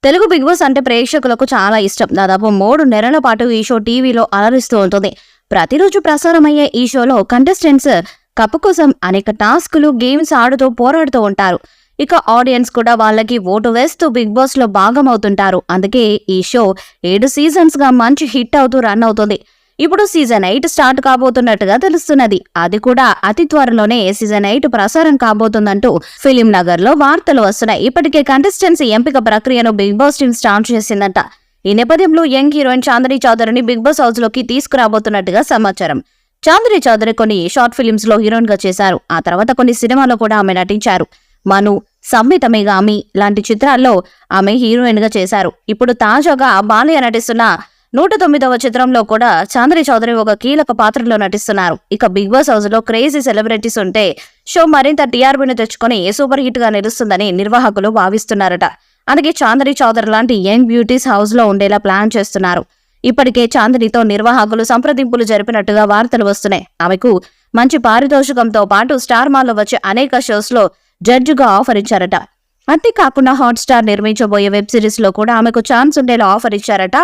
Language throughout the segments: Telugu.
తెలుగు బిగ్ బాస్ అంటే ప్రేక్షకులకు చాలా ఇష్టం. దాదాపు 3 నెలల పాటు ఈ షో టీవీలో అలరిస్తూ ఉంటుంది. ప్రతిరోజు ప్రసారమయ్యే ఈ షోలో కంటెస్టెంట్స్ కప్పు కోసం అనేక టాస్కులు, గేమ్స్ ఆడుతూ పోరాడుతూ ఉంటారు. ఇక ఆడియన్స్ కూడా వాళ్ళకి ఓటు వేస్తూ బిగ్ బాస్ లో భాగమవుతుంటారు. అందుకే ఈ షో 7 సీజన్స్ గా మంచి హిట్ అవుతూ రన్ అవుతుంది. ఇప్పుడు సీజన్ 8 స్టార్ట్ కాబోతున్నట్టుగా తెలుస్తున్నది. అది కూడా అతి త్వరలోనే సీజన్ 8 ప్రసారం కాబోతుందంటూ ఫిలిం నగర్ లో వార్తలు వస్తున్నాయి. ఇప్పటికే కంటెస్టెంట్స్ ఎంపిక ప్రక్రియను బిగ్ బాస్ టీం స్టార్ట్ చేసిందంట. ఈ నేపథ్యంలో యంగ్ హీరోయిన్ చాందిని చౌదరిని బిగ్ బాస్ హౌస్ లోకి తీసుకురాబోతున్నట్టుగా సమాచారం. చాందిని చౌదరి కొన్ని షార్ట్ ఫిలిమ్స్ లో హీరోయిన్ గా చేశారు. ఆ తర్వాత కొన్ని సినిమాలో కూడా ఆమె నటించారు. మను, సంహితమేగామి లాంటి చిత్రాల్లో ఆమె హీరోయిన్ గా చేశారు. ఇప్పుడు తాజాగా బాలయ్య నటిస్తున్న 109వ చిత్రంలో కూడా చాందిని చౌదరి ఒక కీలక పాత్రలో నటిస్తున్నారు. ఇక బిగ్ బాస్ హౌస్ లో క్రేజీ సెలబ్రిటీస్ ఉంటే షో మరింత టీఆర్పీని తెచ్చుకొని సూపర్ హిట్ గా నిలుస్తుందని నిర్వాహకులు భావిస్తున్నారట. అందుకే చాందిని చౌదరి లాంటి యంగ్ బ్యూటీస్ హౌస్ లో ఉండేలా ప్లాన్ చేస్తున్నారు. ఇప్పటికే చాందినితో నిర్వాహకులు సంప్రదింపులు జరిపినట్టుగా వార్తలు వస్తున్నాయి. ఆమెకు మంచి పారితోషికంతో పాటు స్టార్ మాల్లో వచ్చే అనేక షోస్ లో జడ్జిగా ఆఫర్ ఇచ్చారట. అంతేకాకుండా హాట్ స్టార్ నిర్మించబోయే వెబ్ సిరీస్ లో కూడా ఆమెకు ఛాన్స్ ఉండేలా ఆఫర్ ఇచ్చారట.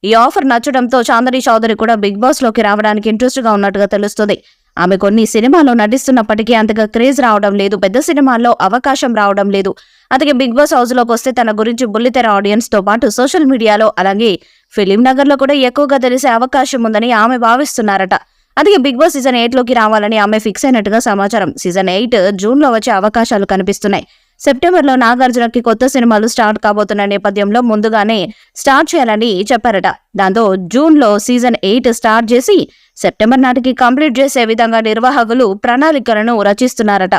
ఈ ఆఫర్ నచ్చడంతో చాందిని చౌదరి కూడా బిగ్ బాస్ లోకి రావడానికి ఇంట్రెస్ట్ గా ఉన్నట్టుగా తెలుస్తుంది. ఆమె కొన్ని సినిమాల్లో నటిస్తున్నప్పటికీ అంతగా క్రేజ్ రావడం లేదు. పెద్ద సినిమాల్లో అవకాశం రావడం లేదు. అందుకే బిగ్ బాస్ హౌస్ లోకి వస్తే తన గురించి బుల్లితెర ఆడియన్స్ తో పాటు సోషల్ మీడియాలో అలాగే ఫిలిం నగర్ లో కూడా ఎక్కువగా తెలిసే అవకాశం ఉందని ఆమె భావిస్తున్నారట. అందుకే బిగ్ బాస్ సీజన్ 8 లోకి రావాలని ఆమె ఫిక్స్ అయినట్టుగా సమాచారం. సీజన్ 8 జూన్ లో వచ్చే అవకాశాలు కనిపిస్తున్నాయి. సెప్టెంబర్ లో నాగార్జునకి కొత్త సినిమాలు స్టార్ట్ కాబోతున్న నేపథ్యంలో ముందుగానే స్టార్ట్ చేయాలని చెప్పారట. దాంతో జూన్ లో సీజన్ 8 స్టార్ట్ చేసి సెప్టెంబర్ నాటికి కంప్లీట్ చేసే విధంగా నిర్వాహకులు ప్రణాళికలను రచిస్తున్నారట.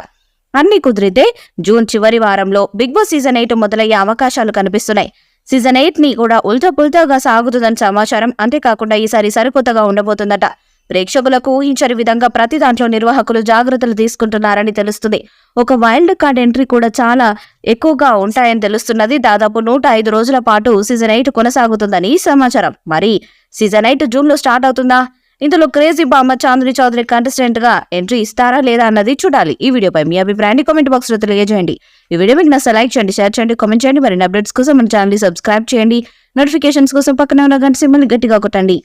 అన్ని కుదిరితే జూన్ చివరి వారంలో బిగ్ బాస్ సీజన్ 8 మొదలయ్యే అవకాశాలు కనిపిస్తున్నాయి. సీజన్ 8 ని కూడా ఉల్టా సాగుతుందని సమాచారం. అంతేకాకుండా ఈసారి సరికొత్తగా ఉండబోతుందట. ప్రేక్షకులకు ఊహించని విధంగా ప్రతి దాంట్లో నిర్వాహకులు జాగ్రత్తలు తీసుకుంటున్నారని తెలుస్తుంది. ఒక వైల్డ్ కార్డ్ ఎంట్రీ కూడా చాలా ఎక్కువగా ఉంటాయని తెలుస్తున్నది. దాదాపు 105 రోజుల పాటు సీజన్ 8 కొనసాగుతుందని సమాచారం. మరి సీజన్ 8 జూన్ లో స్టార్ట్ అవుతుందా? ఇందులో క్రేజీ బామ్మ చాందిని చౌదరి కంటెస్టెంట్ గా ఎంట్రీ ఇస్తారా లేదా అన్నది చూడాలి. ఈ వీడియోపై మీ అభిప్రాయాన్ని కామెంట్ బాక్స్ లో తెలియజేయండి. ఈ వీడియో మీకు నచ్చితే లైక్ చేయండి, షేర్ చేయండి, కామెంట్ చేయండి. మరిన్ని అప్డేట్స్ కోసం మన ఛానల్ ని సబ్స్క్రైబ్ చేయండి. నోటిఫికేషన్స్ కోసం పక్కన ఉన్న గంట సింబల్ గట్టిగా కొట్టండి.